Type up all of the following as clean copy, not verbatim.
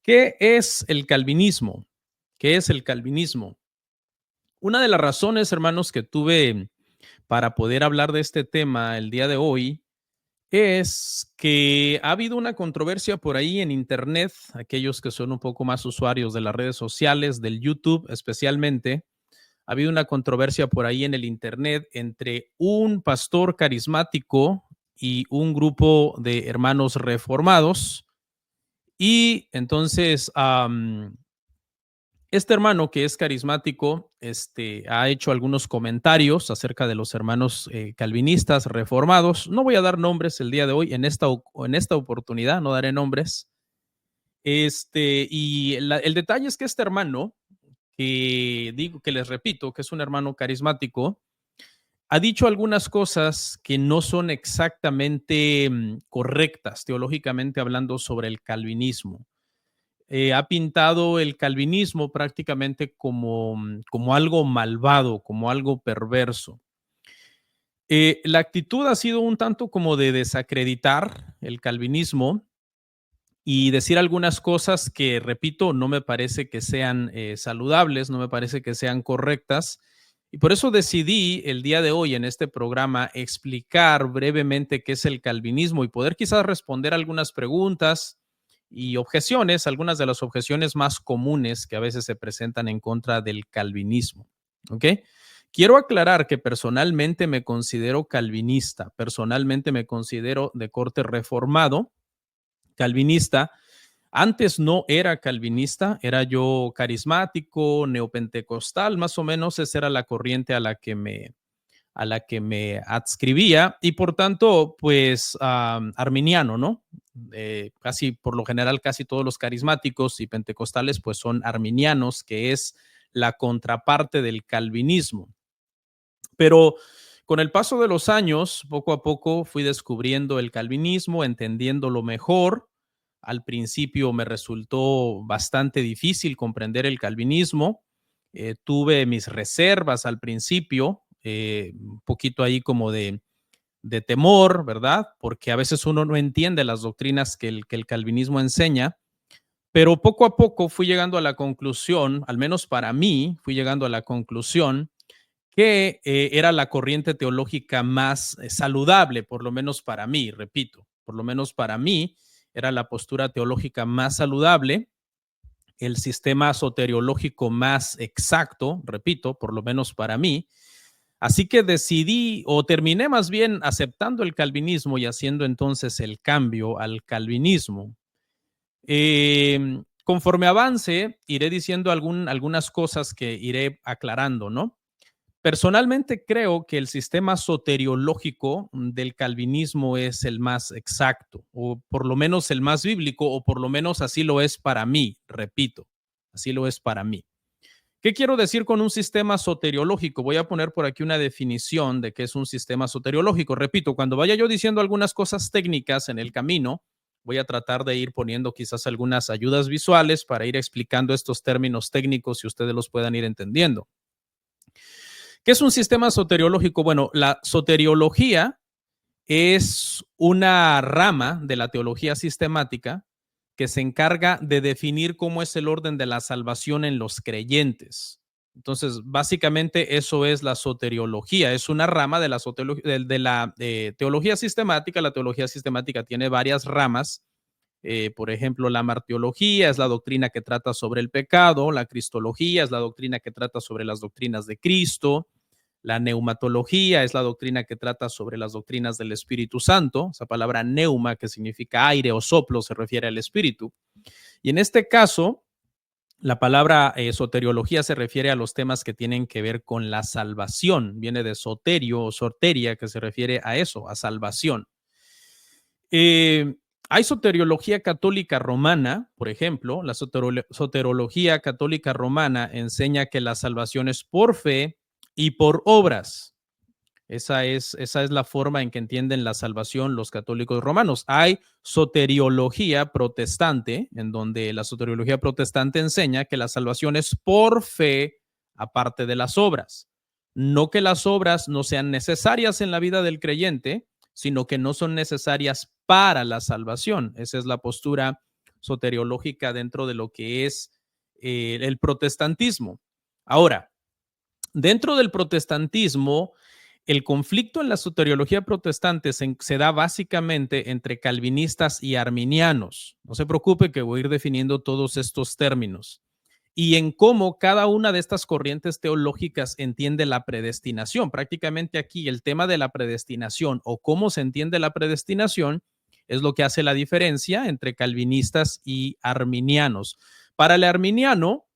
¿Qué es el calvinismo? ¿Qué es el calvinismo? Una de las razones, hermanos, que tuve para poder hablar de este tema el día de hoy es que ha habido una controversia por ahí en internet, aquellos que son un poco más usuarios de las redes sociales, del YouTube especialmente. Ha habido una controversia por ahí en el internet entre un pastor carismático y un grupo de hermanos reformados. Y entonces, este hermano que es carismático, ha hecho algunos comentarios acerca de los hermanos calvinistas reformados. No voy a dar nombres el día de hoy, en esta oportunidad no daré nombres. El detalle es que este hermano, que les repito, que es un hermano carismático, ha dicho algunas cosas que no son exactamente correctas, teológicamente hablando, sobre el calvinismo. Ha pintado el calvinismo prácticamente como algo malvado, como algo perverso. La actitud ha sido un tanto como de desacreditar el calvinismo y decir algunas cosas que, repito, no me parece que sean saludables, no me parece que sean correctas. Y por eso decidí el día de hoy en este programa explicar brevemente qué es el calvinismo y poder quizás responder algunas preguntas y objeciones, algunas de las objeciones más comunes que a veces se presentan en contra del calvinismo. ¿Ok? Quiero aclarar que personalmente me considero calvinista, personalmente me considero de corte reformado, calvinista. Antes no era calvinista, era yo carismático, neopentecostal, más o menos esa era la corriente a la que me adscribía y por tanto, pues arminiano, ¿no? Casi por lo general, casi todos los carismáticos y pentecostales pues son arminianos, que es la contraparte del calvinismo. Pero con el paso de los años, poco a poco fui descubriendo el calvinismo, entendiéndolo mejor. Al principio me resultó bastante difícil comprender el calvinismo. Tuve mis reservas al principio, un poquito ahí como de temor, ¿verdad? Porque a veces uno no entiende las doctrinas que el calvinismo enseña, pero poco a poco fui llegando a la conclusión, al menos para mí, fui llegando a la conclusión que era la corriente teológica más saludable, por lo menos para mí, repito, por lo menos para mí era la postura teológica más saludable, el sistema soteriológico más exacto, repito, por lo menos para mí. Así que decidí o terminé más bien aceptando el calvinismo y haciendo entonces el cambio al calvinismo. Conforme avance, iré diciendo algunas cosas que iré aclarando, ¿no? Personalmente creo que el sistema soteriológico del calvinismo es el más exacto, o por lo menos el más bíblico, o por lo menos así lo es para mí, repito, así lo es para mí. ¿Qué quiero decir con un sistema soteriológico? Voy a poner por aquí una definición de qué es un sistema soteriológico. Repito, cuando vaya yo diciendo algunas cosas técnicas en el camino, voy a tratar de ir poniendo quizás algunas ayudas visuales para ir explicando estos términos técnicos y ustedes los puedan ir entendiendo. ¿Qué es un sistema soteriológico? Bueno, la soteriología es una rama de la teología sistemática que se encarga de definir cómo es el orden de la salvación en los creyentes. Entonces, básicamente eso es la soteriología, es una rama de la, teología sistemática. La teología sistemática tiene varias ramas. Por ejemplo, la martiología es la doctrina que trata sobre el pecado, la cristología es la doctrina que trata sobre las doctrinas de Cristo, la neumatología es la doctrina que trata sobre las doctrinas del Espíritu Santo. Esa palabra neuma, que significa aire o soplo, se refiere al Espíritu. Y en este caso, la palabra soteriología se refiere a los temas que tienen que ver con la salvación. Viene de soterio o sorteria, que se refiere a eso, a salvación. Hay soteriología católica romana, por ejemplo. La soterología católica romana enseña que la salvación es por fe y por obras. Esa es la forma en que entienden la salvación los católicos romanos. Hay soteriología protestante, en donde la soteriología protestante enseña que la salvación es por fe, aparte de las obras. No que las obras no sean necesarias en la vida del creyente, sino que no son necesarias para la salvación. Esa es la postura soteriológica dentro de lo que es el protestantismo. Ahora, dentro del protestantismo, el conflicto en la soteriología protestante se da básicamente entre calvinistas y arminianos. No se preocupe que voy a ir definiendo todos estos términos. Y en cómo cada una de estas corrientes teológicas entiende la predestinación. Prácticamente aquí el tema de la predestinación o cómo se entiende la predestinación es lo que hace la diferencia entre calvinistas y arminianos. Para el arminiano,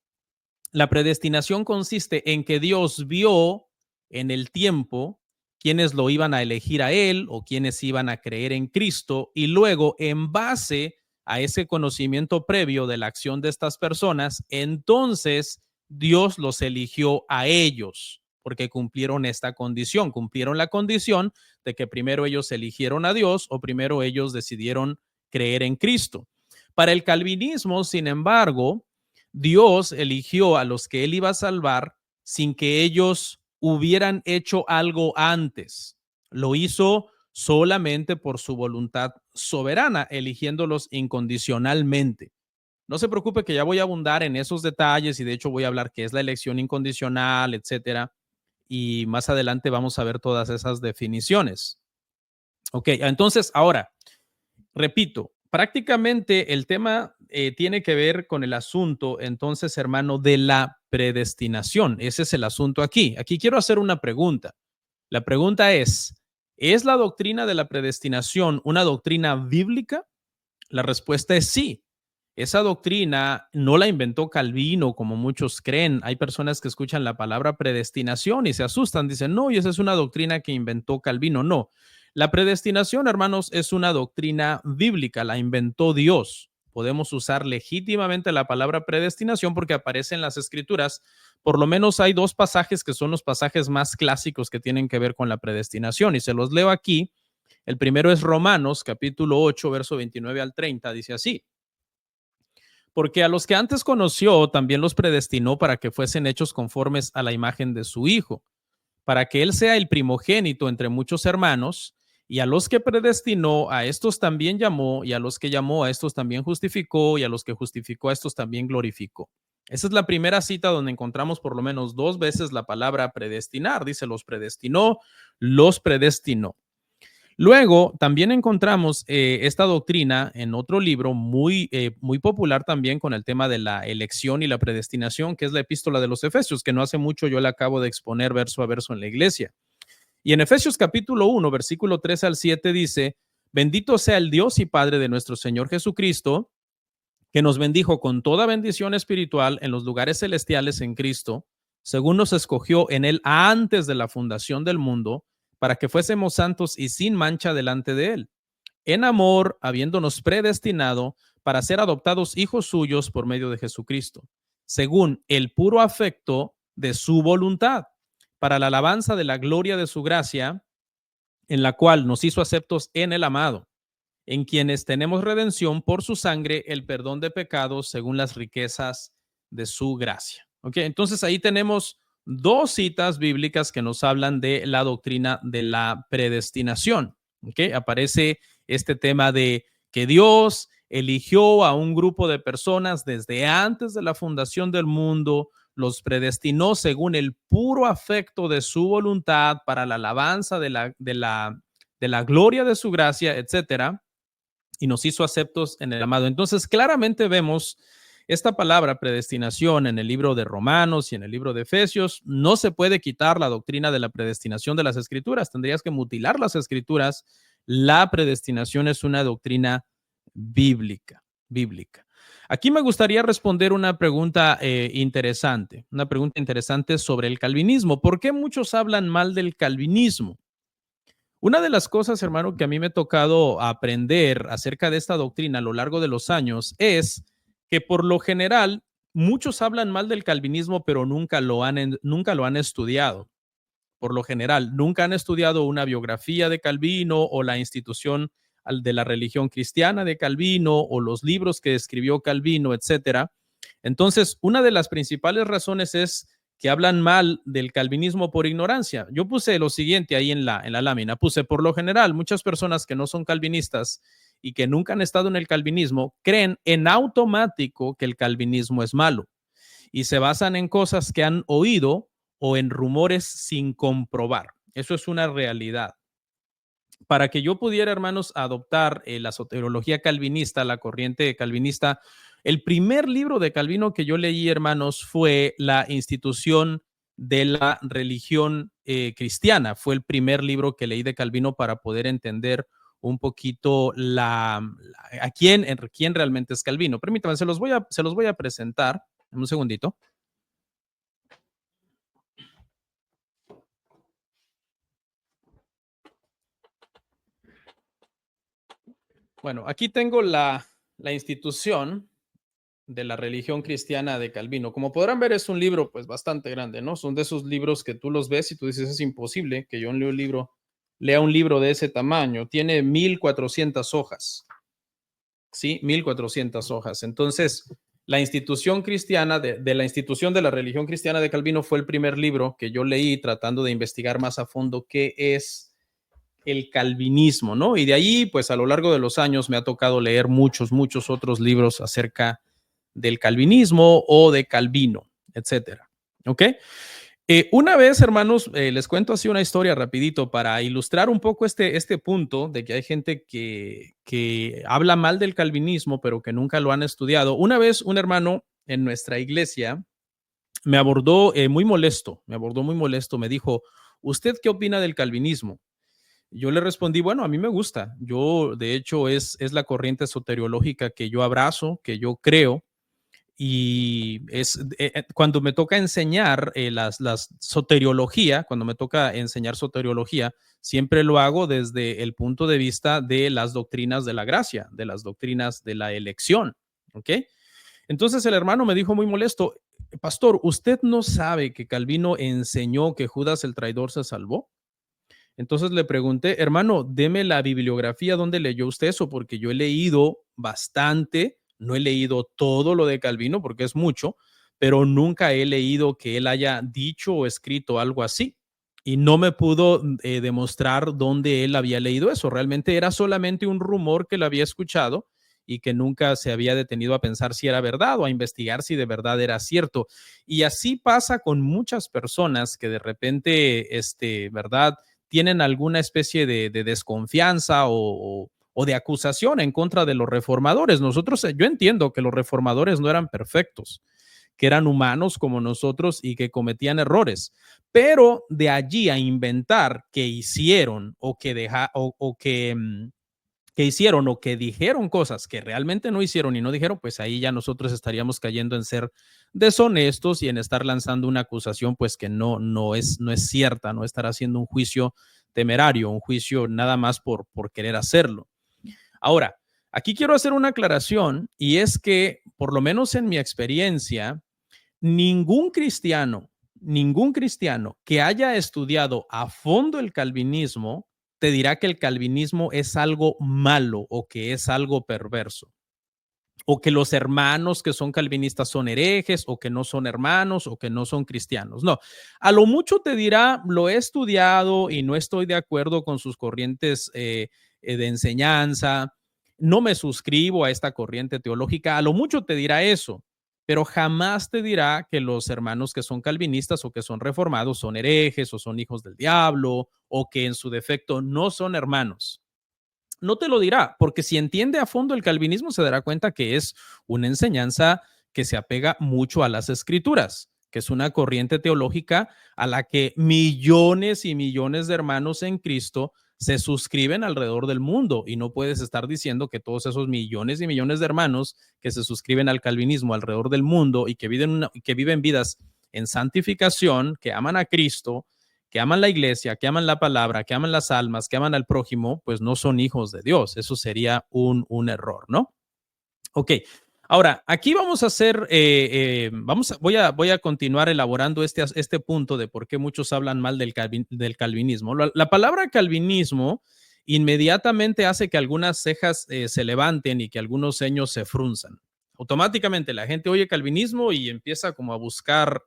la predestinación consiste en que Dios vio en el tiempo quienes lo iban a elegir a él o quienes iban a creer en Cristo y luego en base a ese conocimiento previo de la acción de estas personas, entonces Dios los eligió a ellos porque cumplieron esta condición, cumplieron la condición de que primero ellos eligieron a Dios o primero ellos decidieron creer en Cristo. Para el calvinismo, sin embargo, Dios eligió a los que él iba a salvar sin que ellos hubieran hecho algo antes. Lo hizo solamente por su voluntad soberana, eligiéndolos incondicionalmente. No se preocupe que ya voy a abundar en esos detalles y de hecho voy a hablar qué es la elección incondicional, etcétera. Y más adelante vamos a ver todas esas definiciones. Ok, entonces ahora, repito, prácticamente el tema tiene que ver con el asunto, entonces, hermano, de la predestinación. Ese es el asunto aquí. Aquí quiero hacer una pregunta. La pregunta ¿es la doctrina de la predestinación una doctrina bíblica? La respuesta es sí. Esa doctrina no la inventó Calvino, como muchos creen. Hay personas que escuchan la palabra predestinación y se asustan. Dicen, no, y esa es una doctrina que inventó Calvino. No, la predestinación, hermanos, es una doctrina bíblica, la inventó Dios. Podemos usar legítimamente la palabra predestinación porque aparece en las escrituras. Por lo menos hay dos pasajes que son los pasajes más clásicos que tienen que ver con la predestinación y se los leo aquí. El primero es Romanos, capítulo 8, verso 29 al 30. Dice así: porque a los que antes conoció también los predestinó para que fuesen hechos conformes a la imagen de su Hijo, para que Él sea el primogénito entre muchos hermanos, y a los que predestinó, a estos también llamó, y a los que llamó, a estos también justificó, y a los que justificó, a estos también glorificó. Esa es la primera cita donde encontramos por lo menos dos veces la palabra predestinar. Dice, los predestinó, los predestinó. Luego, también encontramos esta doctrina en otro libro muy popular también con el tema de la elección y la predestinación, que es la epístola de los Efesios, que no hace mucho yo la acabo de exponer verso a verso en la iglesia. Y en Efesios capítulo 1, versículo 3 al 7 dice, bendito sea el Dios y Padre de nuestro Señor Jesucristo, que nos bendijo con toda bendición espiritual en los lugares celestiales en Cristo, según nos escogió en él antes de la fundación del mundo, para que fuésemos santos y sin mancha delante de él, en amor, habiéndonos predestinado para ser adoptados hijos suyos por medio de Jesucristo, según el puro afecto de su voluntad, para la alabanza de la gloria de su gracia, en la cual nos hizo aceptos en el amado, en quienes tenemos redención por su sangre, el perdón de pecados según las riquezas de su gracia. ¿Ok? Entonces ahí tenemos dos citas bíblicas que nos hablan de la doctrina de la predestinación. ¿Ok? Aparece este tema de que Dios eligió a un grupo de personas desde antes de la fundación del mundo, los predestinó según el puro afecto de su voluntad para la alabanza de la gloria de su gracia, etcétera, y nos hizo aceptos en el amado. Entonces, claramente vemos esta palabra predestinación en el libro de Romanos y en el libro de Efesios. No se puede quitar la doctrina de la predestinación de las escrituras. Tendrías que mutilar las escrituras. La predestinación es una doctrina bíblica. Aquí me gustaría responder una pregunta interesante sobre el calvinismo. ¿Por qué muchos hablan mal del calvinismo? Una de las cosas, hermano, que a mí me ha tocado aprender acerca de esta doctrina a lo largo de los años es que por lo general muchos hablan mal del calvinismo, pero nunca lo han estudiado. Por lo general, nunca han estudiado una biografía de Calvino o la institución de la religión cristiana de Calvino o los libros que escribió Calvino, etcétera. Entonces, una de las principales razones es que hablan mal del calvinismo por ignorancia. Yo puse lo siguiente ahí en la lámina, puse por lo general, muchas personas que no son calvinistas y que nunca han estado en el calvinismo, creen en automático que el calvinismo es malo y se basan en cosas que han oído o en rumores sin comprobar. Eso es una realidad. Para que yo pudiera, hermanos, adoptar la soteriología calvinista, la corriente calvinista, el primer libro de Calvino que yo leí, hermanos, fue La institución de la religión cristiana. Fue el primer libro que leí de Calvino para poder entender un poquito a quién realmente es Calvino. Permítanme, se los voy a presentar en un segundito. Bueno, aquí tengo la institución de la religión cristiana de Calvino. Como podrán ver, es un libro pues bastante grande, ¿no? Son de esos libros que tú los ves y tú dices, es imposible que yo lea un libro de ese tamaño. Tiene 1400 hojas, ¿sí? 1400 hojas. Entonces, la institución cristiana, de la institución de la religión cristiana de Calvino fue el primer libro que yo leí tratando de investigar más a fondo qué es el calvinismo, ¿no? Y de ahí, pues a lo largo de los años me ha tocado leer muchos otros libros acerca del calvinismo o de Calvino, etcétera. ¿Ok? Una vez, hermanos, les cuento así una historia rapidito para ilustrar un poco este punto de que hay gente que habla mal del calvinismo, pero que nunca lo han estudiado. Una vez un hermano en nuestra iglesia me abordó muy molesto, me dijo, ¿usted qué opina del calvinismo? Yo le respondí, bueno, a mí me gusta. Yo, de hecho, es la corriente soteriológica que yo abrazo, que yo creo. Y cuando me toca enseñar las soteriología, cuando me toca enseñar soteriología, siempre lo hago desde el punto de vista de las doctrinas de la gracia, de las doctrinas de la elección. ¿Ok? Entonces el hermano me dijo muy molesto, pastor, ¿usted no sabe que Calvino enseñó que Judas el traidor se salvó? Entonces le pregunté, hermano, deme la bibliografía donde leyó usted eso, porque yo he leído bastante, no he leído todo lo de Calvino, porque es mucho, pero nunca he leído que él haya dicho o escrito algo así. Y no me pudo demostrar dónde él había leído eso. Realmente era solamente un rumor que lo había escuchado y que nunca se había detenido a pensar si era verdad o a investigar si de verdad era cierto. Y así pasa con muchas personas que de repente, ¿verdad? Tienen alguna especie de desconfianza o de acusación en contra de los reformadores. Yo entiendo que los reformadores no eran perfectos, que eran humanos como nosotros y que cometían errores, pero de allí a inventar que hicieron que hicieron o que dijeron cosas que realmente no hicieron y no dijeron, pues ahí ya nosotros estaríamos cayendo en ser deshonestos y en estar lanzando una acusación pues que no es cierta, no estar haciendo un juicio temerario, un juicio nada más por querer hacerlo. Ahora, aquí quiero hacer una aclaración y es que, por lo menos en mi experiencia, ningún cristiano que haya estudiado a fondo el calvinismo te dirá que el calvinismo es algo malo o que es algo perverso o que los hermanos que son calvinistas son herejes o que no son hermanos o que no son cristianos. No, a lo mucho te dirá, lo he estudiado y no estoy de acuerdo con sus corrientes de enseñanza, no me suscribo a esta corriente teológica, a lo mucho te dirá eso, pero jamás te dirá que los hermanos que son calvinistas o que son reformados son herejes o son hijos del diablo o que en su defecto no son hermanos. No te lo dirá, porque si entiende a fondo el calvinismo se dará cuenta que es una enseñanza que se apega mucho a las escrituras, que es una corriente teológica a la que millones y millones de hermanos en Cristo se suscriben alrededor del mundo y no puedes estar diciendo que todos esos millones y millones de hermanos que se suscriben al calvinismo alrededor del mundo y que viven vidas en santificación, que aman a Cristo, que aman la iglesia, que aman la palabra, que aman las almas, que aman al prójimo, pues no son hijos de Dios. Eso sería un error, ¿no? Ok. Ahora, aquí vamos a hacer, voy a continuar elaborando este punto de por qué muchos hablan mal del calvinismo. La palabra calvinismo inmediatamente hace que algunas cejas se levanten y que algunos ceños se frunzan. Automáticamente la gente oye calvinismo y empieza como a buscar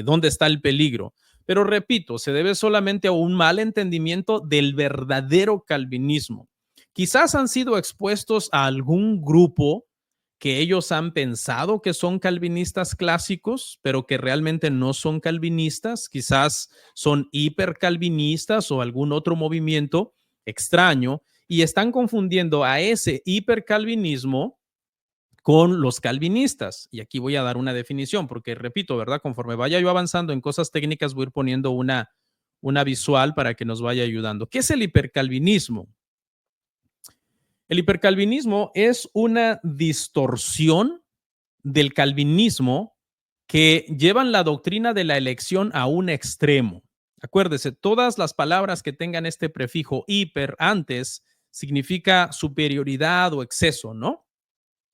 dónde está el peligro. Pero repito, se debe solamente a un mal entendimiento del verdadero calvinismo. Quizás han sido expuestos a algún grupo que ellos han pensado que son calvinistas clásicos, pero que realmente no son calvinistas, quizás son hipercalvinistas o algún otro movimiento extraño, y están confundiendo a ese hipercalvinismo con los calvinistas. Y aquí voy a dar una definición, porque repito, ¿verdad? Conforme vaya yo avanzando en cosas técnicas, voy a ir poniendo una visual para que nos vaya ayudando. ¿Qué es el hipercalvinismo? El hipercalvinismo es una distorsión del calvinismo que llevan la doctrina de la elección a un extremo. Acuérdese, todas las palabras que tengan este prefijo hiper antes significa superioridad o exceso, ¿no?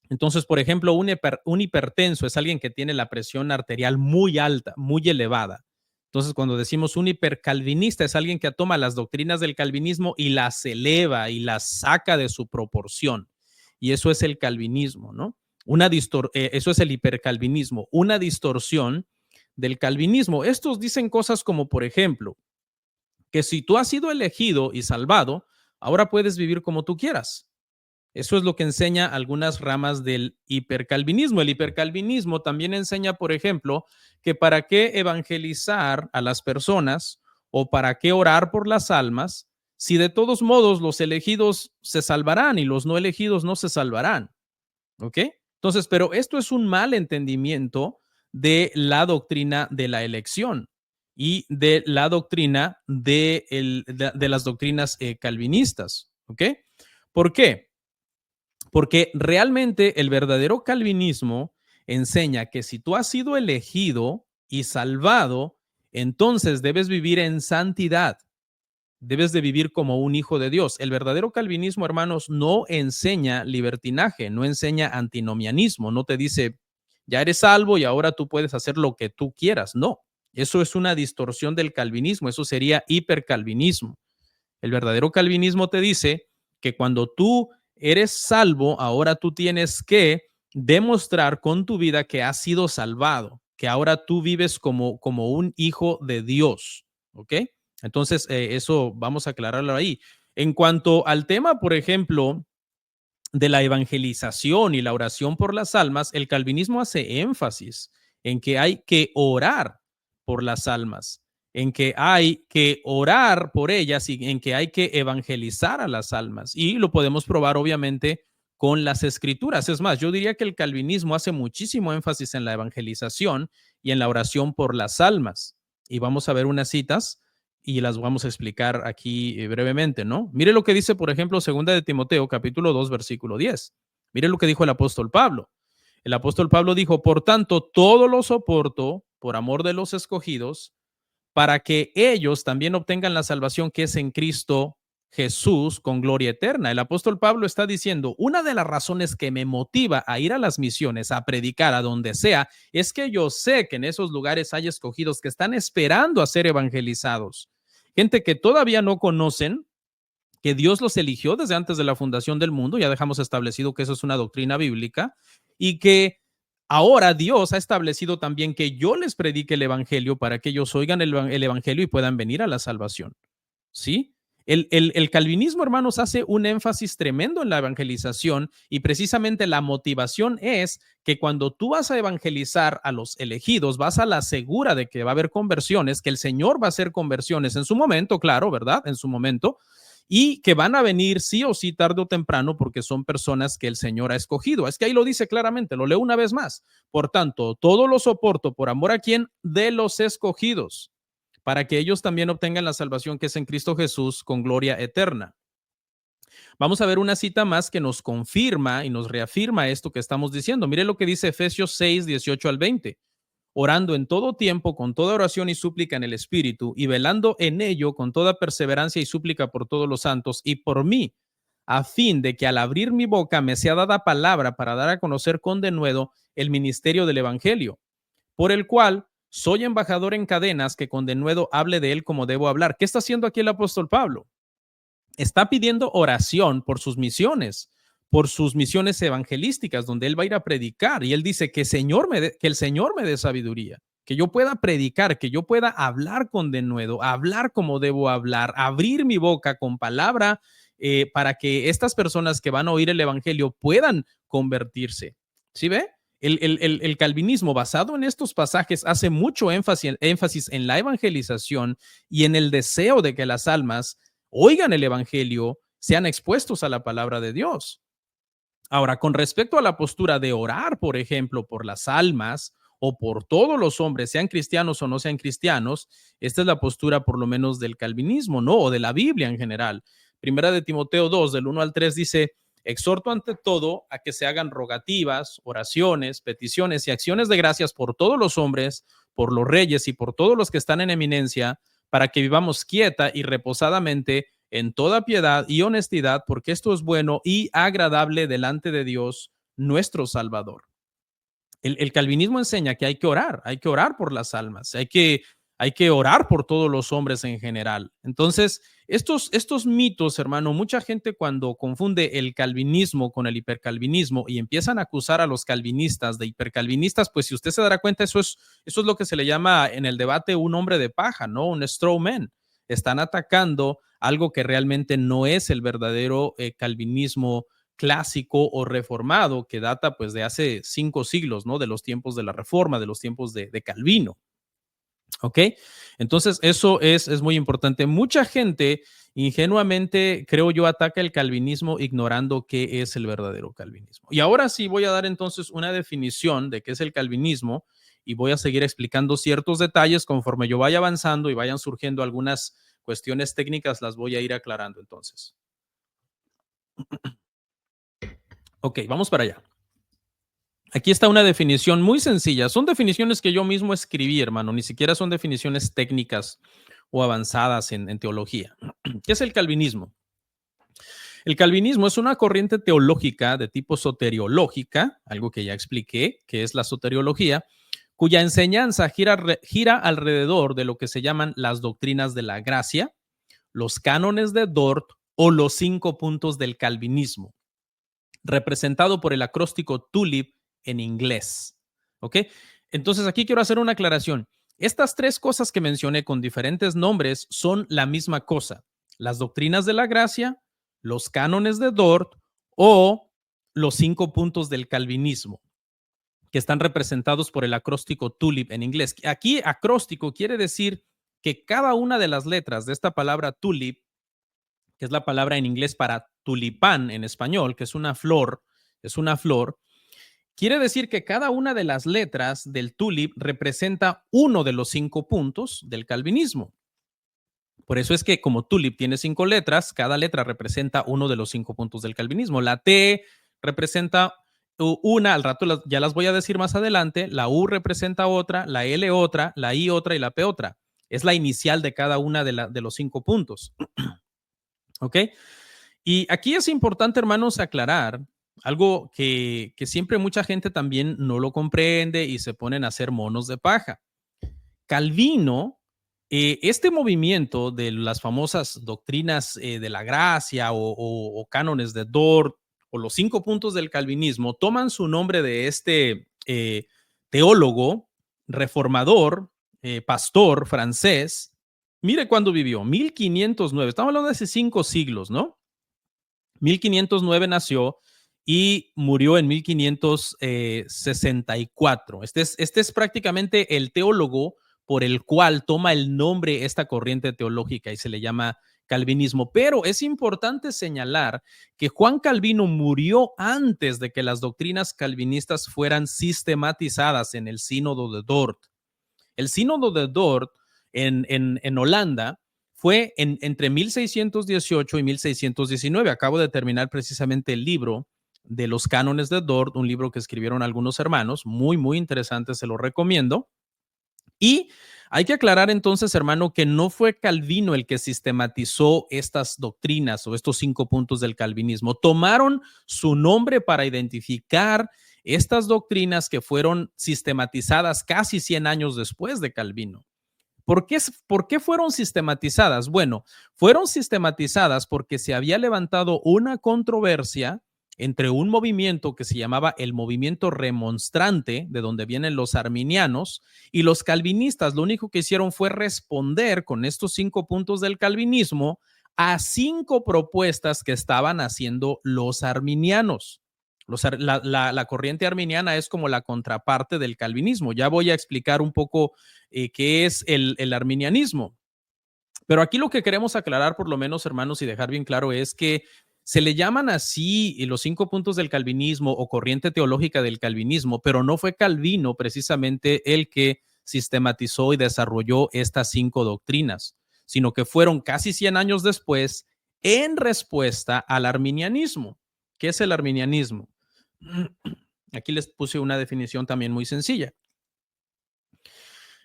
Entonces, por ejemplo, un hipertenso es alguien que tiene la presión arterial muy alta, muy elevada. Entonces, cuando decimos un hipercalvinista, es alguien que toma las doctrinas del calvinismo y las eleva y las saca de su proporción. Y eso es el calvinismo, ¿no? Eso es el hipercalvinismo, una distorsión del calvinismo. Estos dicen cosas como, por ejemplo, que si tú has sido elegido y salvado, ahora puedes vivir como tú quieras. Eso es lo que enseña algunas ramas del hipercalvinismo. El hipercalvinismo también enseña, por ejemplo, que para qué evangelizar a las personas o para qué orar por las almas, si de todos modos los elegidos se salvarán y los no elegidos no se salvarán. ¿Ok? Entonces, pero esto es un mal entendimiento de la doctrina de la elección y de la doctrina de las doctrinas calvinistas. ¿Ok? ¿Por qué? Porque realmente el verdadero calvinismo enseña que si tú has sido elegido y salvado, entonces debes vivir en santidad, debes de vivir como un hijo de Dios. El verdadero calvinismo, hermanos, no enseña libertinaje, no enseña antinomianismo, no te dice, ya eres salvo y ahora tú puedes hacer lo que tú quieras. No, eso es una distorsión del calvinismo, eso sería hipercalvinismo. El verdadero calvinismo te dice que cuando tú eres salvo, ahora tú tienes que demostrar con tu vida que has sido salvado, que ahora tú vives como un hijo de Dios. ¿Ok? Entonces, eso vamos a aclararlo ahí. En cuanto al tema, por ejemplo, de la evangelización y la oración por las almas, el calvinismo hace énfasis en que hay que orar por las almas, en que hay que orar por ellas y en que hay que evangelizar a las almas. Y lo podemos probar, obviamente, con las escrituras. Es más, yo diría que el calvinismo hace muchísimo énfasis en la evangelización y en la oración por las almas. Y vamos a ver unas citas y las vamos a explicar aquí brevemente, ¿no? Mire lo que dice, por ejemplo, segunda de Timoteo, capítulo 2, versículo 10. Mire lo que dijo el apóstol Pablo. El apóstol Pablo dijo, por tanto, todo lo soporto por amor de los escogidos, para que ellos también obtengan la salvación que es en Cristo Jesús con gloria eterna. El apóstol Pablo está diciendo, una de las razones que me motiva a ir a las misiones, a predicar a donde sea, es que yo sé que en esos lugares hay escogidos que están esperando a ser evangelizados. Gente que todavía no conocen que Dios los eligió desde antes de la fundación del mundo, ya dejamos establecido que eso es una doctrina bíblica, y que ahora Dios ha establecido también que yo les predique el evangelio para que ellos oigan el evangelio y puedan venir a la salvación. ¿Sí? El calvinismo, hermanos, hace un énfasis tremendo en la evangelización y precisamente la motivación es que cuando tú vas a evangelizar a los elegidos, vas a la segura de que va a haber conversiones, que el Señor va a hacer conversiones en su momento, claro, ¿verdad? En su momento, y que van a venir sí o sí tarde o temprano porque son personas que el Señor ha escogido. Es que ahí lo dice claramente, lo leo una vez más. Por tanto, todo lo soporto por amor a quien de los escogidos, para que ellos también obtengan la salvación que es en Cristo Jesús con gloria eterna. Vamos a ver una cita más que nos confirma y nos reafirma esto que estamos diciendo. Mire lo que dice Efesios 6, 18 al 20. Orando en todo tiempo, con toda oración y súplica en el Espíritu, y velando en ello con toda perseverancia y súplica por todos los santos y por mí, a fin de que al abrir mi boca me sea dada palabra para dar a conocer con denuedo el ministerio del Evangelio, por el cual soy embajador en cadenas, que con denuedo hable de él como debo hablar. ¿Qué está haciendo aquí el apóstol Pablo? Está pidiendo oración por sus misiones evangelísticas, donde él va a ir a predicar. Y él dice que el Señor me dé sabiduría, que yo pueda predicar, que yo pueda hablar con denuedo, hablar como debo hablar, abrir mi boca con palabra para que estas personas que van a oír el evangelio puedan convertirse. ¿Sí ve? El calvinismo basado en estos pasajes hace mucho énfasis en la evangelización y en el deseo de que las almas oigan el evangelio, sean expuestos a la palabra de Dios. Ahora, con respecto a la postura de orar, por ejemplo, por las almas o por todos los hombres, sean cristianos o no sean cristianos, esta es la postura por lo menos del calvinismo, ¿no? O de la Biblia en general. Primera de Timoteo 2, del 1 al 3 dice, exhorto ante todo a que se hagan rogativas, oraciones, peticiones y acciones de gracias por todos los hombres, por los reyes y por todos los que están en eminencia, para que vivamos quieta y reposadamente en toda piedad y honestidad, porque esto es bueno y agradable delante de Dios, nuestro Salvador. El calvinismo enseña que hay que orar por las almas, hay que orar por todos los hombres en general. Entonces, estos mitos, hermano, mucha gente cuando confunde el calvinismo con el hipercalvinismo y empiezan a acusar a los calvinistas de hipercalvinistas, pues si usted se dará cuenta, eso es lo que se le llama en el debate un hombre de paja, ¿no? Un straw man. Están atacando algo que realmente no es el verdadero calvinismo clásico o reformado que data pues de hace 5 siglos, ¿no? De los tiempos de la Reforma, de los tiempos de Calvino. ¿Ok? Entonces, eso es muy importante. Mucha gente ingenuamente, creo yo, ataca el calvinismo ignorando qué es el verdadero calvinismo. Y ahora sí voy a dar entonces una definición de qué es el calvinismo y voy a seguir explicando ciertos detalles conforme yo vaya avanzando y vayan surgiendo algunas cuestiones técnicas, las voy a ir aclarando entonces. Ok, vamos para allá. Aquí está una definición muy sencilla. Son definiciones que yo mismo escribí, hermano. Ni siquiera son definiciones técnicas o avanzadas en teología. ¿Qué es el calvinismo? El calvinismo es una corriente teológica de tipo soteriológica, algo que ya expliqué, que es la soteriología, cuya enseñanza gira alrededor de lo que se llaman las doctrinas de la gracia, los cánones de Dort o los 5 puntos del calvinismo, representado por el acróstico TULIP en inglés. ¿Ok? Entonces aquí quiero hacer una aclaración. Estas 3 cosas que mencioné con diferentes nombres son la misma cosa. Las doctrinas de la gracia, los cánones de Dort o los 5 puntos del calvinismo, que están representados por el acróstico TULIP en inglés. Aquí acróstico quiere decir que cada una de las letras de esta palabra TULIP, que es la palabra en inglés para tulipán en español, que es una flor, quiere decir que cada una de las letras del tulip representa uno de los 5 puntos del calvinismo. Por eso es que como tulip tiene 5 letras, cada letra representa uno de los 5 puntos del calvinismo. La T representa una, al rato ya las voy a decir más adelante, la U representa otra, la L otra, la I otra y la P otra. Es la inicial de cada una de los 5 puntos. ¿Ok? Y aquí es importante, hermanos, aclarar algo que siempre mucha gente también no lo comprende y se ponen a hacer monos de paja. Calvino, este movimiento de las famosas doctrinas de la gracia o cánones de Dort o los 5 puntos del calvinismo toman su nombre de este teólogo, reformador, pastor francés. Mire cuándo vivió, 1509. Estamos hablando de hace 5 siglos, ¿no? 1509 nació y murió en 1564. Este es prácticamente el teólogo por el cual toma el nombre esta corriente teológica y se le llama calvinismo. Pero es importante señalar que Juan Calvino murió antes de que las doctrinas calvinistas fueran sistematizadas en el Sínodo de Dort. El Sínodo de Dort en Holanda fue entre 1618 y 1619. Acabo de terminar precisamente el libro de los cánones de Dort, un libro que escribieron algunos hermanos, muy, muy interesante, se lo recomiendo. Y hay que aclarar entonces, hermano, que no fue Calvino el que sistematizó estas doctrinas o estos 5 puntos del calvinismo. Tomaron su nombre para identificar estas doctrinas que fueron sistematizadas casi 100 años después de Calvino. ¿Por qué fueron sistematizadas? Bueno, fueron sistematizadas porque se había levantado una controversia entre un movimiento que se llamaba el movimiento remonstrante, de donde vienen los arminianos, y los calvinistas. Lo único que hicieron fue responder con estos 5 puntos del calvinismo a 5 propuestas que estaban haciendo los arminianos. La corriente arminiana es como la contraparte del calvinismo. Ya voy a explicar un poco qué es el arminianismo. Pero aquí lo que queremos aclarar, por lo menos, hermanos, y dejar bien claro es que se le llaman así los 5 puntos del calvinismo o corriente teológica del calvinismo, pero no fue Calvino precisamente el que sistematizó y desarrolló estas 5 doctrinas, sino que fueron casi 100 años después en respuesta al arminianismo. ¿Qué es el arminianismo? Aquí les puse una definición también muy sencilla.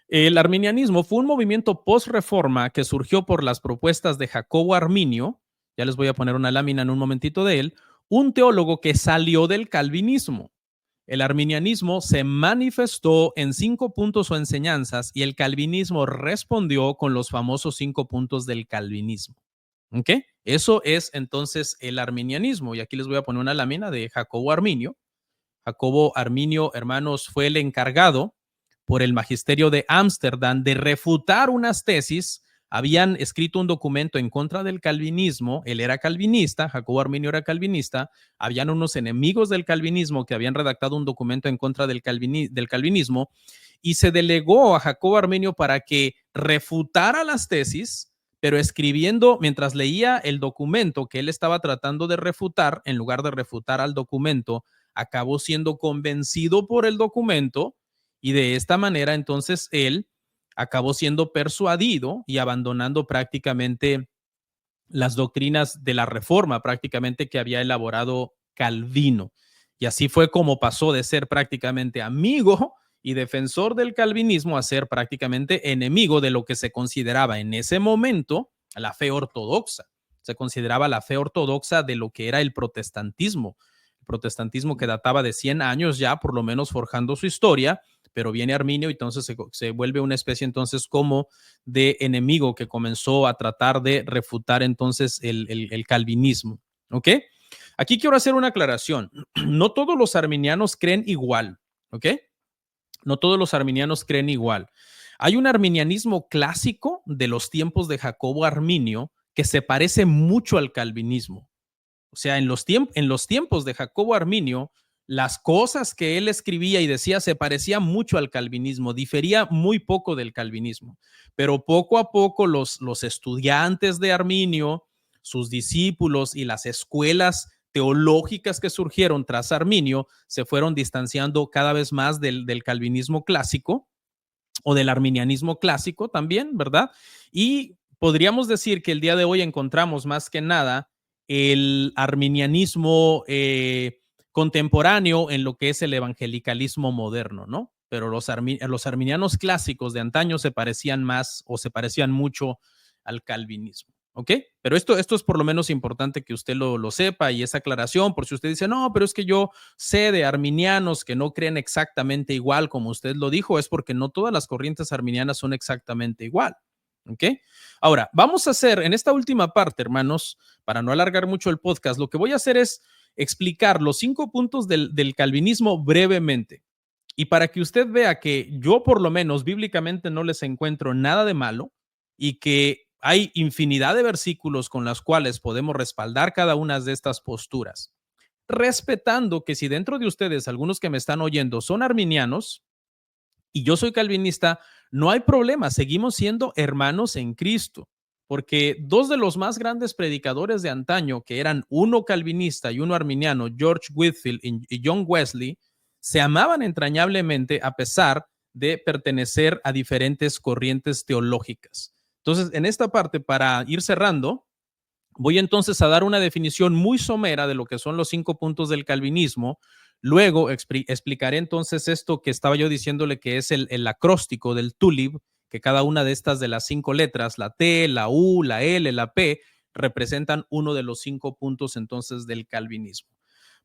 El arminianismo fue un movimiento post-reforma que surgió por las propuestas de Jacobo Arminio, ya les voy a poner una lámina en un momentito de él, un teólogo que salió del calvinismo. El arminianismo se manifestó en 5 puntos o enseñanzas y el calvinismo respondió con los famosos 5 puntos del calvinismo. ¿Ok? Eso es entonces el arminianismo. Y aquí les voy a poner una lámina de Jacobo Arminio. Jacobo Arminio, hermanos, fue el encargado por el magisterio de Ámsterdam de refutar unas tesis. Habían escrito un documento en contra del calvinismo, él era calvinista, Jacobo Arminio era calvinista, habían unos enemigos del calvinismo que habían redactado un documento en contra del calvinismo y se delegó a Jacobo Arminio para que refutara las tesis, pero escribiendo, mientras leía el documento que él estaba tratando de refutar, en lugar de refutar al documento, acabó siendo convencido por el documento y de esta manera entonces él acabó siendo persuadido y abandonando prácticamente las doctrinas de la reforma prácticamente que había elaborado Calvino. Y así fue como pasó de ser prácticamente amigo y defensor del calvinismo a ser prácticamente enemigo de lo que se consideraba en ese momento la fe ortodoxa. Se consideraba la fe ortodoxa de lo que era el protestantismo que databa de 100 años ya, por lo menos forjando su historia, pero viene Arminio y entonces se vuelve una especie entonces como de enemigo que comenzó a tratar de refutar entonces el calvinismo. ¿Ok? Aquí quiero hacer una aclaración. No todos los arminianos creen igual. ¿Ok? No todos los arminianos creen igual. Hay un arminianismo clásico de los tiempos de Jacobo Arminio que se parece mucho al calvinismo. O sea, en los tiempos de Jacobo Arminio, las cosas que él escribía y decía se parecían mucho al calvinismo, difería muy poco del calvinismo, pero poco a poco los estudiantes de Arminio, sus discípulos y las escuelas teológicas que surgieron tras Arminio se fueron distanciando cada vez más del calvinismo clásico o del arminianismo clásico también, ¿verdad? Y podríamos decir que el día de hoy encontramos más que nada el arminianismo contemporáneo en lo que es el evangelicalismo moderno, ¿no? Pero los arminianos clásicos de antaño se parecían más o se parecían mucho al calvinismo. ¿Ok? Pero esto es por lo menos importante que usted lo sepa y esa aclaración, por si usted dice, no, pero es que yo sé de arminianos que no creen exactamente igual como usted lo dijo, es porque no todas las corrientes arminianas son exactamente igual. ¿Ok? Ahora, vamos a hacer en esta última parte, hermanos, para no alargar mucho el podcast, lo que voy a hacer es explicar los 5 puntos del calvinismo brevemente. Y para que usted vea que yo por lo menos bíblicamente no les encuentro nada de malo y que hay infinidad de versículos con los cuales podemos respaldar cada una de estas posturas, respetando que si dentro de ustedes, algunos que me están oyendo, son arminianos y yo soy calvinista, no hay problema, seguimos siendo hermanos en Cristo, porque dos de los más grandes predicadores de antaño, que eran uno calvinista y uno arminiano, George Whitefield y John Wesley, se amaban entrañablemente a pesar de pertenecer a diferentes corrientes teológicas. Entonces, en esta parte, para ir cerrando, voy entonces a dar una definición muy somera de lo que son los 5 puntos del calvinismo. Luego explicaré entonces esto que estaba yo diciéndole que es el acróstico del TULIP, que cada una de estas de las 5 letras, la T, la U, la L, la P, representan uno de los 5 puntos entonces del calvinismo.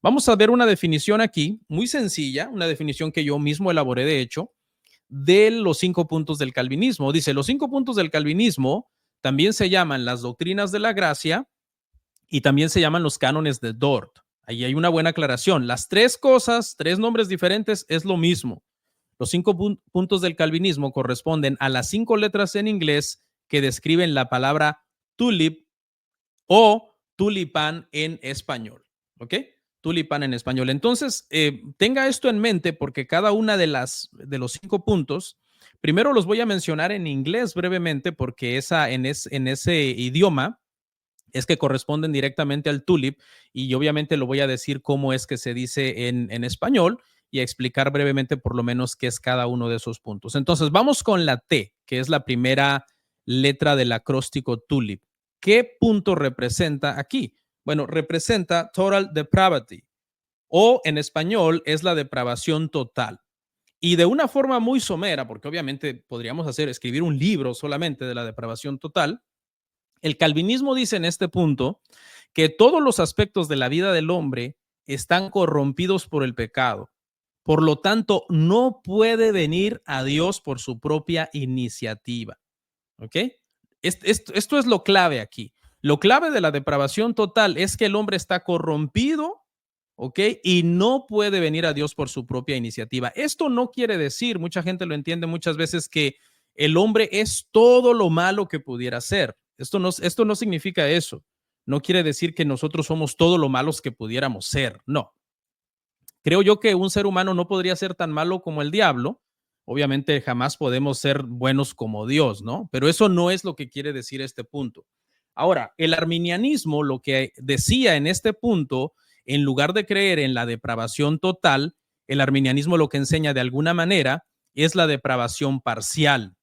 Vamos a ver una definición aquí, muy sencilla, una definición que yo mismo elaboré de hecho, de los 5 puntos del calvinismo. Dice, los 5 puntos del calvinismo también se llaman las doctrinas de la gracia y también se llaman los cánones de Dort. Ahí hay una buena aclaración. Las 3 cosas, 3 nombres diferentes, es lo mismo. Los 5 puntos del calvinismo corresponden a las 5 letras en inglés que describen la palabra tulip o tulipán en español, ¿ok? Tulipán en español. Entonces, tenga esto en mente porque cada una de los 5 puntos, primero los voy a mencionar en inglés brevemente porque en ese idioma es que corresponden directamente al tulip y obviamente lo voy a decir cómo es que se dice en español y a explicar brevemente por lo menos qué es cada uno de esos puntos. Entonces, vamos con la T, que es la primera letra del acróstico tulip. ¿Qué punto representa aquí? Bueno, representa total depravity o en español es la depravación total. Y de una forma muy somera, porque obviamente podríamos escribir un libro solamente de la depravación total, el calvinismo dice en este punto que todos los aspectos de la vida del hombre están corrompidos por el pecado. Por lo tanto, no puede venir a Dios por su propia iniciativa. ¿Ok? Esto es lo clave aquí. Lo clave de la depravación total es que el hombre está corrompido, ¿ok? Y no puede venir a Dios por su propia iniciativa. Esto no quiere decir, mucha gente lo entiende muchas veces, que el hombre es todo lo malo que pudiera ser. Esto no significa eso. No quiere decir que nosotros somos todo lo malos que pudiéramos ser. No. Creo yo que un ser humano no podría ser tan malo como el diablo. Obviamente jamás podemos ser buenos como Dios, ¿no? Pero eso no es lo que quiere decir este punto. Ahora, el arminianismo lo que decía en este punto, en lugar de creer en la depravación total, el arminianismo lo que enseña de alguna manera es la depravación parcial.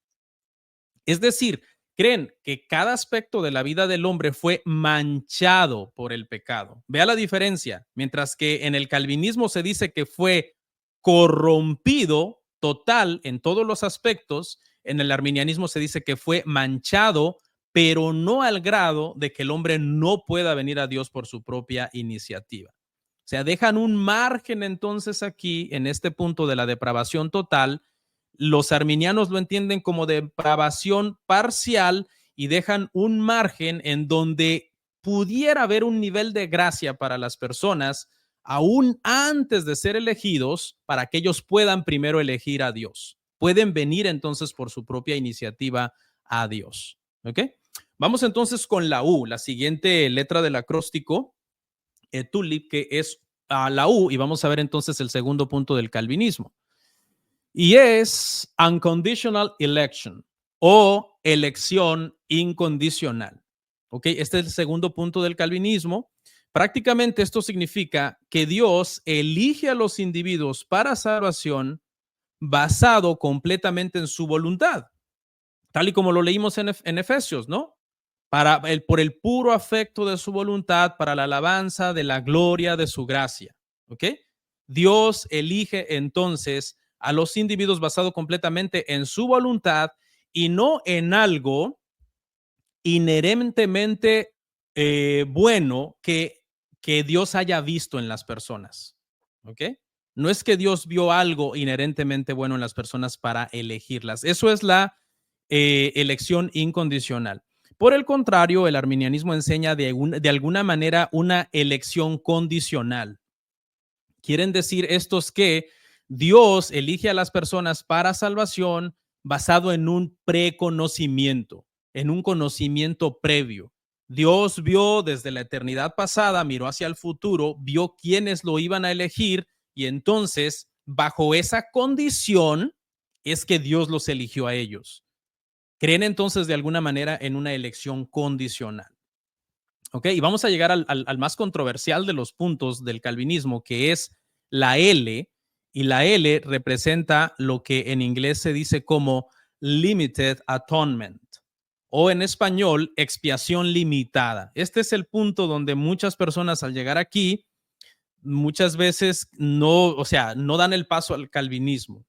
Es decir, creen que cada aspecto de la vida del hombre fue manchado por el pecado. Vea la diferencia. Mientras que en el calvinismo se dice que fue corrompido total en todos los aspectos, en el arminianismo se dice que fue manchado, pero no al grado de que el hombre no pueda venir a Dios por su propia iniciativa. O sea, dejan un margen entonces aquí, en este punto de la depravación total. Los arminianos lo entienden como depravación parcial y dejan un margen en donde pudiera haber un nivel de gracia para las personas aún antes de ser elegidos para que ellos puedan primero elegir a Dios. Pueden venir entonces por su propia iniciativa a Dios. ¿Ok? Vamos entonces con la U, la siguiente letra del acróstico, tulip, que es la U, y vamos a ver entonces el segundo punto del calvinismo. Y es unconditional election o elección incondicional. ¿Ok? Este es el segundo punto del calvinismo. Prácticamente esto significa que Dios elige a los individuos para salvación basado completamente en su voluntad, tal y como lo leímos en Efesios, ¿no? Por el puro afecto de su voluntad, para la alabanza de la gloria de su gracia. ¿Ok? Dios elige entonces a los individuos basado completamente en su voluntad y no en algo inherentemente bueno que Dios haya visto en las personas. ¿Ok? No es que Dios vio algo inherentemente bueno en las personas para elegirlas. Eso es la elección incondicional. Por el contrario, el arminianismo enseña de alguna manera una elección condicional. Quieren decir estos que Dios elige a las personas para salvación basado en un preconocimiento, en un conocimiento previo. Dios vio desde la eternidad pasada, miró hacia el futuro, vio quiénes lo iban a elegir y entonces, bajo esa condición, es que Dios los eligió a ellos. Creen entonces de alguna manera en una elección condicional. ¿Ok? Y vamos a llegar al más controversial de los puntos del calvinismo, que es la L, y la L representa lo que en inglés se dice como limited atonement, o en español, expiación limitada. Este es el punto donde muchas personas al llegar aquí, muchas veces no, o sea, no dan el paso al calvinismo.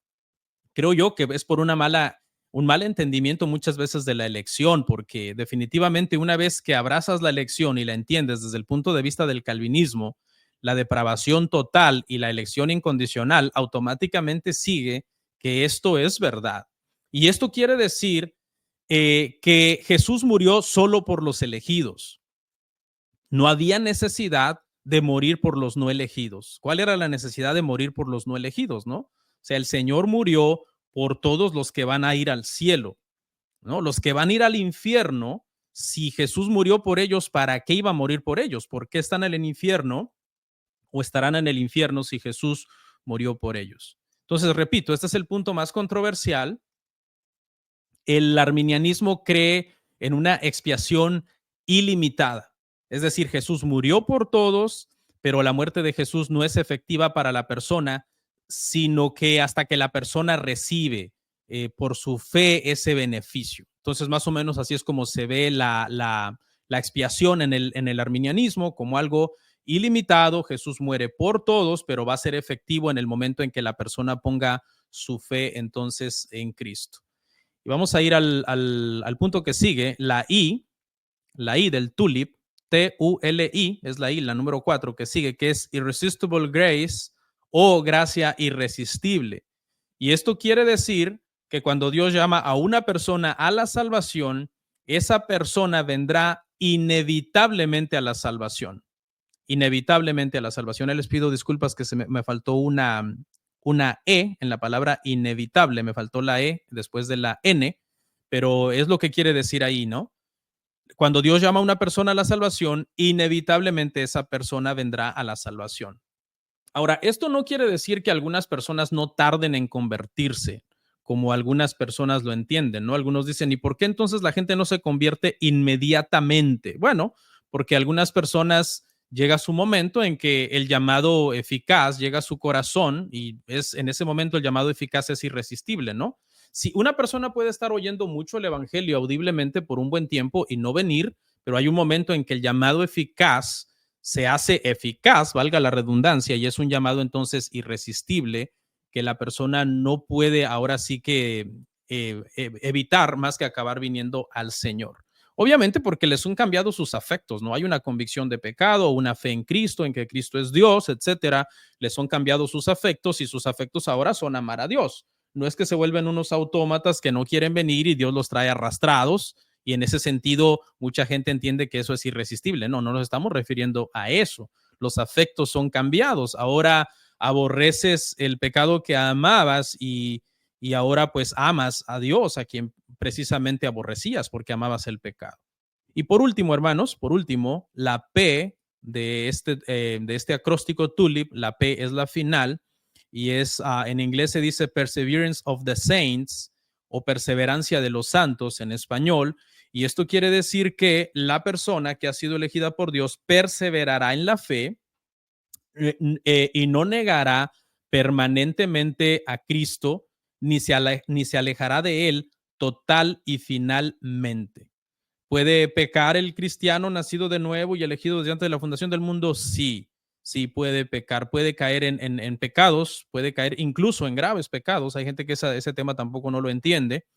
Creo yo que es por un mal entendimiento muchas veces de la elección, porque definitivamente una vez que abrazas la elección y la entiendes desde el punto de vista del calvinismo, la depravación total y la elección incondicional, automáticamente sigue que esto es verdad. Y esto quiere decir que Jesús murió solo por los elegidos. No había necesidad de morir por los no elegidos. ¿Cuál era la necesidad de morir por los no elegidos, no? O sea, el Señor murió por todos los que van a ir al cielo, ¿no? Los que van a ir al infierno si Jesús murió por ellos, ¿para qué iba a morir por ellos? ¿Por qué están en el infierno o estarán en el infierno si Jesús murió por ellos? Entonces, repito, este es el punto más controversial. El arminianismo cree en una expiación ilimitada. Es decir, Jesús murió por todos, pero la muerte de Jesús no es efectiva para la persona, sino que hasta que la persona recibe por su fe ese beneficio. Entonces, más o menos así es como se ve la expiación en el arminianismo, como algo ilimitado. Jesús muere por todos, pero va a ser efectivo en el momento en que la persona ponga su fe entonces en Cristo. Y vamos a ir al punto que sigue, la I del TULIP, TULI, es la I, la número 4 que sigue, que es Irresistible Grace o gracia irresistible. Y esto quiere decir que cuando Dios llama a una persona a la salvación, esa persona vendrá inevitablemente a la salvación. Inevitablemente a la salvación. Les pido disculpas que me faltó una E en la palabra inevitable, me faltó la E después de la N, pero es lo que quiere decir ahí, ¿no? Cuando Dios llama a una persona a la salvación, inevitablemente esa persona vendrá a la salvación. Ahora, esto no quiere decir que algunas personas no tarden en convertirse, como algunas personas lo entienden, ¿no? Algunos dicen, ¿y por qué entonces la gente no se convierte inmediatamente? Bueno, porque algunas personas llega su momento en que el llamado eficaz llega a su corazón y es en ese momento el llamado eficaz es irresistible, ¿no? Si una persona puede estar oyendo mucho el evangelio audiblemente por un buen tiempo y no venir, pero hay un momento en que el llamado eficaz se hace eficaz, valga la redundancia, y es un llamado entonces irresistible que la persona no puede ahora sí que evitar más que acabar viniendo al Señor. Obviamente porque les han cambiado sus afectos, ¿no? Hay una convicción de pecado, una fe en Cristo, en que Cristo es Dios, etcétera. Les han cambiado sus afectos y sus afectos ahora son amar a Dios. No es que se vuelven unos autómatas que no quieren venir y Dios los trae arrastrados, y en ese sentido mucha gente entiende que eso es irresistible. No, no nos estamos refiriendo a eso. Los afectos son cambiados. Ahora aborreces el pecado que amabas y ahora pues amas a Dios, a quien precisamente aborrecías porque amabas el pecado. Y por último, hermanos, por último, la P de este acróstico TULIP, la P es la final y es en inglés se dice Perseverance of the Saints o perseverancia de los santos en español. Y esto quiere decir que la persona que ha sido elegida por Dios perseverará en la fe y no negará permanentemente a Cristo ni se alejará de él total y finalmente. ¿Puede pecar el cristiano nacido de nuevo y elegido desde antes de la fundación del mundo? Sí, sí puede pecar, puede caer en pecados, puede caer incluso en graves pecados. Hay gente que ese tema tampoco no lo entiende.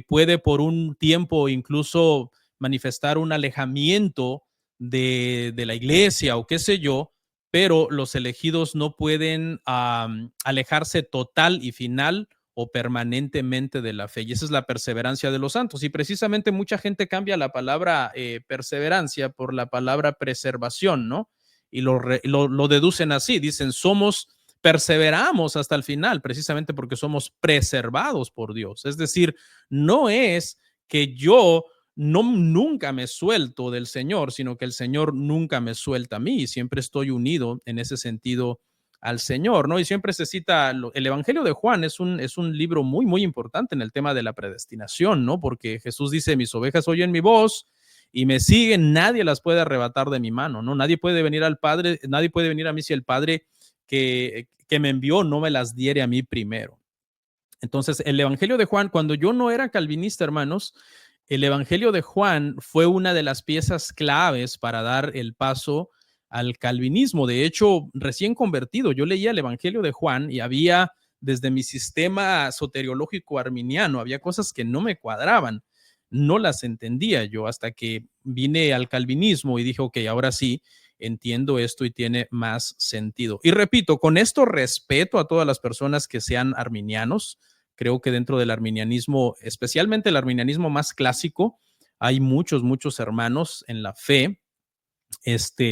Puede por un tiempo incluso manifestar un alejamiento de la iglesia o qué sé yo, pero los elegidos no pueden alejarse total y final o permanentemente de la fe. Y esa es la perseverancia de los santos. Y precisamente mucha gente cambia la palabra perseverancia por la palabra preservación, ¿no? Y lo deducen así, dicen, perseveramos hasta el final, precisamente porque somos preservados por Dios. Es decir, no es que yo nunca me suelto del Señor, sino que el Señor nunca me suelta a mí y siempre estoy unido en ese sentido al Señor, ¿no? Y siempre se cita, el Evangelio de Juan es un libro muy, muy importante en el tema de la predestinación, ¿no? Porque Jesús dice, mis ovejas oyen mi voz y me siguen, nadie las puede arrebatar de mi mano, ¿no? Nadie puede venir al Padre, nadie puede venir a mí si el Padre que me envió no me las diere a mí primero. Entonces, el Evangelio de Juan, cuando yo no era calvinista, hermanos, el Evangelio de Juan fue una de las piezas claves para dar el paso al calvinismo. De hecho, recién convertido, yo leía el Evangelio de Juan y había, desde mi sistema soteriológico arminiano, había cosas que no me cuadraban, no las entendía yo hasta que vine al calvinismo y dije, ok, ahora sí, entiendo esto y tiene más sentido. Y repito, con esto respeto a todas las personas que sean arminianos. Creo que dentro del arminianismo, especialmente el arminianismo más clásico, hay muchos hermanos en la fe,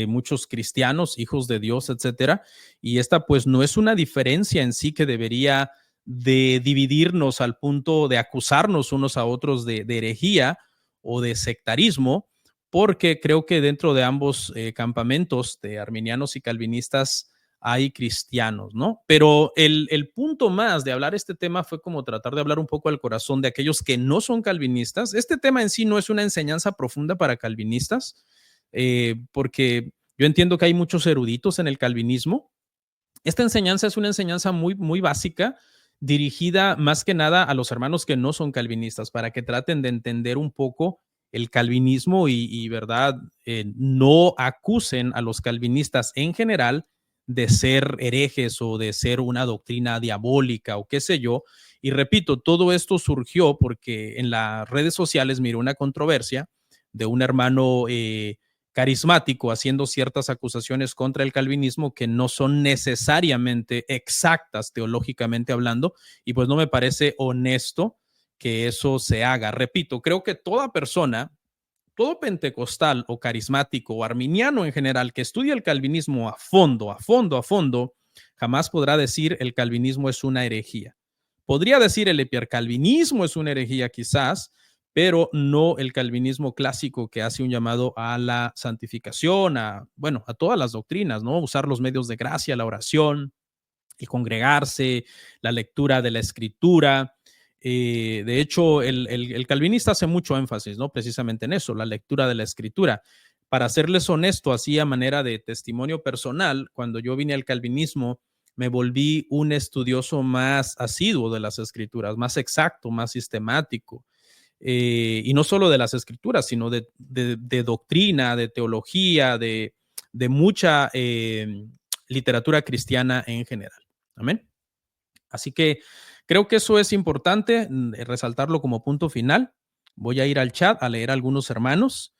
muchos cristianos, hijos de Dios, etcétera. Y esta pues no es una diferencia en sí que debería de dividirnos al punto de acusarnos unos a otros de herejía o de sectarismo, porque creo que dentro de ambos campamentos de arminianos y calvinistas hay cristianos, ¿no? Pero el punto más de hablar este tema fue como tratar de hablar un poco al corazón de aquellos que no son calvinistas. Este tema en sí no es una enseñanza profunda para calvinistas, porque yo entiendo que hay muchos eruditos en el calvinismo. Esta enseñanza es una enseñanza muy, muy básica, dirigida más que nada a los hermanos que no son calvinistas, para que traten de entender un poco el calvinismo ¿verdad? No acusen a los calvinistas en general de ser herejes o de ser una doctrina diabólica o qué sé yo. Y repito, todo esto surgió porque en las redes sociales miré una controversia de un hermano carismático haciendo ciertas acusaciones contra el calvinismo que no son necesariamente exactas teológicamente hablando, y pues no me parece honesto que eso se haga. Repito, creo que toda persona, todo pentecostal o carismático o arminiano en general que estudia el calvinismo a fondo, a fondo, a fondo, jamás podrá decir el calvinismo es una herejía. Podría decir el epiarcalvinismo es una herejía quizás, pero no el calvinismo clásico que hace un llamado a la santificación, bueno, a todas las doctrinas, ¿no? Usar los medios de gracia, la oración, el congregarse, la lectura de la escritura. De hecho, el calvinista hace mucho énfasis, ¿no? Precisamente en eso, la lectura de la escritura. Para serles honesto, así a manera de testimonio personal, cuando yo vine al calvinismo, me volví un estudioso más asiduo de las escrituras, más exacto, más sistemático. Y no solo de las escrituras, sino de doctrina, de teología, de mucha literatura cristiana en general. Amén. Así que creo que eso es importante resaltarlo como punto final. Voy a ir al chat a leer a algunos hermanos.